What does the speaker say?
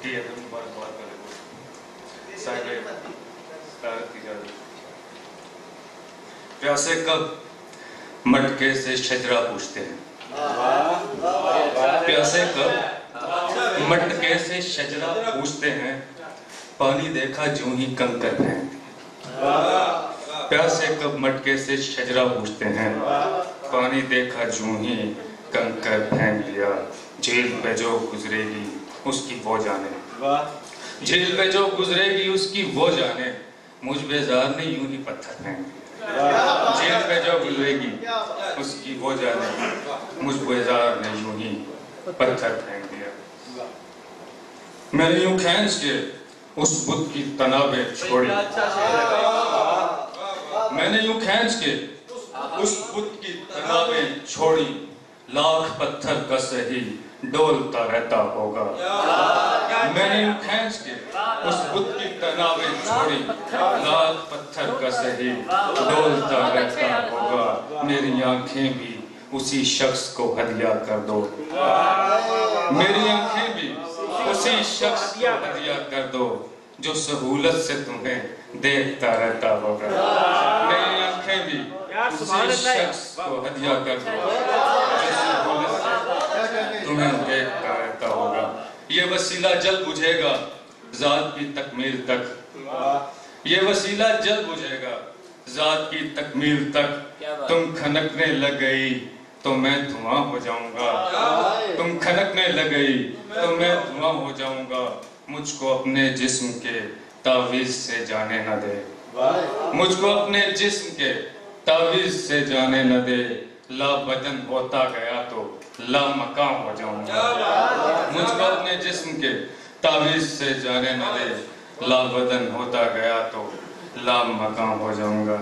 कि अगर मुबारकबाद करे साहिब प्यासे कब मटके से शजरा पूछते हैं, प्यासे कब मटके से शजरा पूछते हैं, पानी देखा जूं ही कंकर फेंक दिया। प्यासे कब मटके से शजरा पूछते हैं, पानी देखा जूं ही कंकर फेंक दिया। झील पे जो गुजरेगी उसकी वो जाने, झील पे जो गुजरेगी उसकी वो जाने, मुझ बेजार ने यूं ही पत्थर फेंक दिया। झील पे जो गुजरेगी उसकी वो जाने, मुझ बेजार ने यूं ही पत्थर फेंक दिया। मैंने यूं खींच के उस बुत की तनाबें छोड़ी, मैंने यूं खींच के उस बुत की तनाबें छोड़ी, लाख पत्थर का सही डोलता रहता होगा। मैंने यूं खींच के उस बुत की तनाबें छोड़ी, लाख पत्थर का सही डोलता रहता होगा। मेरी आंखें भी उसी शख्स को हदिया कर दो, मेरी आंखें भी उसी शख्स को हदिया कर दो, जो सहूलत से तुम्हें देखता रहता होगा। मेरी आंखें भी उसी शख्स को हदिया कर दो, जो सहूलत से तुम्हें देखता रहता होगा। ये वसीला जल बुझेगा ज़ात की तकमील तक, ये वसीला जल बुझेगा ज़ात की तकमील तक। तुम खनकने लग गई तो मैं धुआं हो जाऊंगा, तुम खनकने लग गई तो मैं धुआं हो जाऊंगा। मुझको अपने जिस्म के तावीज़ से जाने न दे, मुझको अपने जिस्म के तावीज़ से जाने न दे। लाबदन होता गया तो लामकां हो जाऊंगा, मुझको अपने जिस्म के तावीज़ से जाने न दे। लाबदन होता गया तो लामकां हो जाऊंगा।